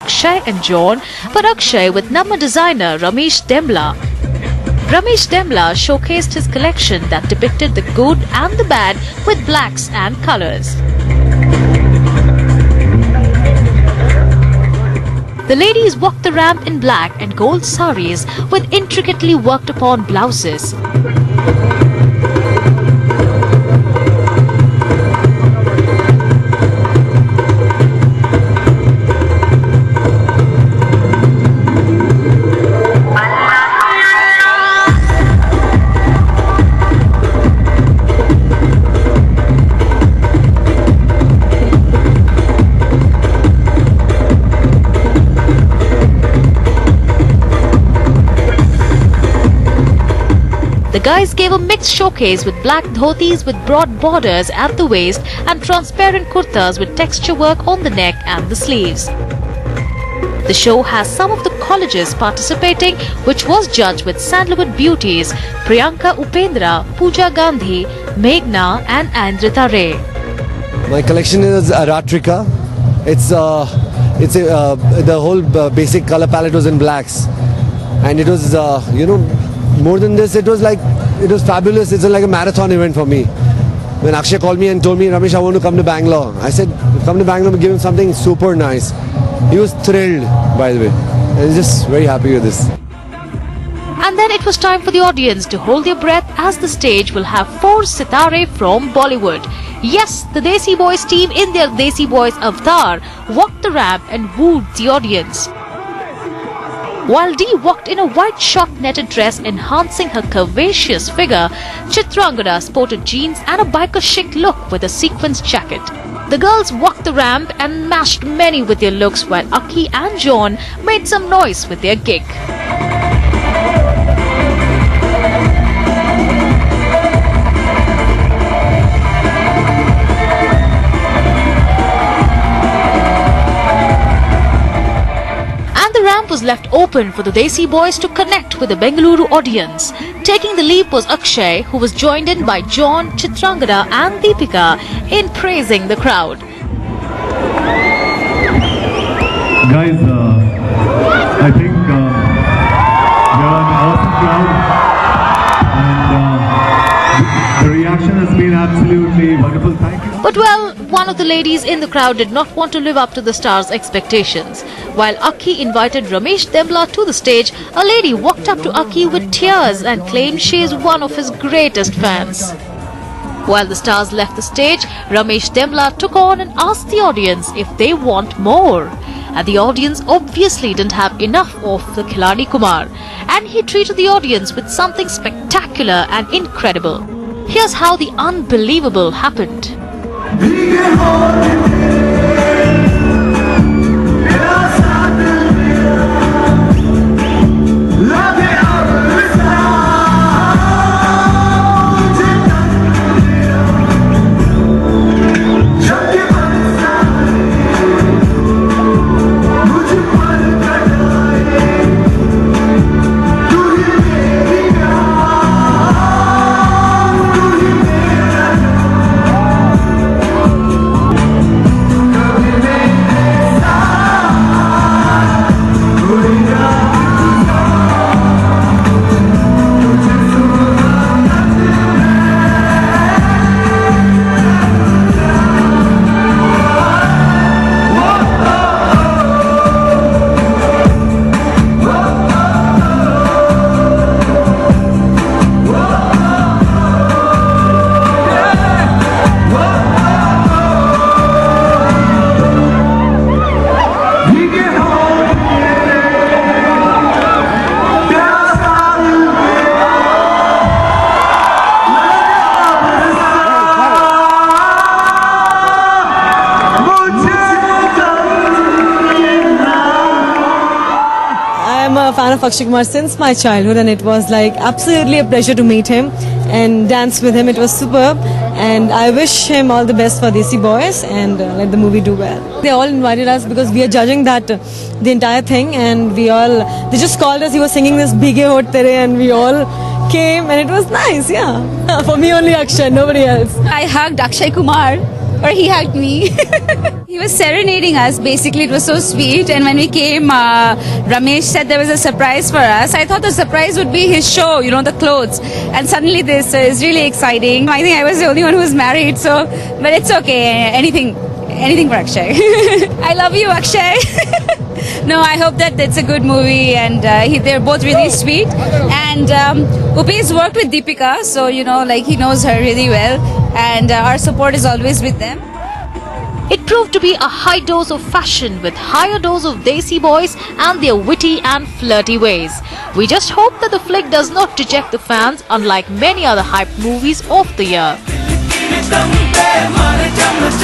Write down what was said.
Akshay and John, but Akshay with number designer Ramesh Demla. Ramesh Demla showcased his collection that depicted the good and the bad with blacks and colors. The ladies walked the ramp in black and gold saris with intricately worked upon blouses. The guys gave a mixed showcase with black dhotis with broad borders at the waist and transparent kurtas with texture work on the neck and the sleeves. The show has some of the colleges participating, which was judged with sandalwood beauties Priyanka Upendra, Pooja Gandhi, Meghna and Andrita Ray. My collection is Ratrika. The whole basic color palette was in blacks, and it was more than this, it was fabulous. It's like a marathon event for me. When Akshay called me and told me, Ramesh, I want to come to Bangalore. I said, come to Bangalore and give him something super nice. He was thrilled, by the way. And he's just very happy with this. And then it was time for the audience to hold their breath as the stage will have 4 sitare from Bollywood. Yes, the Desi Boys team in their Desi Boys avatar walked the ramp and wooed the audience. While Dee walked in a white short netted dress enhancing her curvaceous figure, Chitrangada sported jeans and a biker chic look with a sequins jacket. The girls walked the ramp and mashed many with their looks while Aki and John made some noise with their gig. Was left open for the Desi Boys to connect with the Bengaluru audience. Taking the leap was Akshay, who was joined in by John, Chitrangada and Deepika in praising the crowd. Guys, I think we are an awesome crowd, and the reaction has been absolutely wonderful. Thank you. But well, one of the ladies in the crowd did not want to live up to the stars' expectations. While Aki invited Ramesh Demla to the stage, a lady walked up to Aki with tears and claimed she is one of his greatest fans. While the stars left the stage, Ramesh Demla took on and asked the audience if they want more. And the audience obviously didn't have enough of the Khiladi Kumar, and he treated the audience with something spectacular and incredible. Here's how the unbelievable happened. I'm a fan of Akshay Kumar since my childhood, and it was like absolutely a pleasure to meet him and dance with him. It was superb, and I wish him all the best for Desi Boys and let the movie do well. They all invited us because we are judging the entire thing, and they just called us. He was singing this Bhige Hot Tere, and we all came, and it was nice. Yeah, for me only Akshay, nobody else. I hugged Akshay Kumar or he hugged me. He was serenading us. Basically, it was so sweet. And when we came, Ramesh said there was a surprise for us. I thought the surprise would be his show, the clothes. And suddenly this is really exciting. I think I was the only one who was married, but it's okay. Anything for Akshay. I love you, Akshay. No, I hope that it's a good movie, and they're both really sweet. And Upesh worked with Deepika, so he knows her really well, and our support is always with them. It proved to be a high dose of fashion with higher dose of Desi boys and their witty and flirty ways. We just hope that the flick does not deject the fans, unlike many other hyped movies of the year.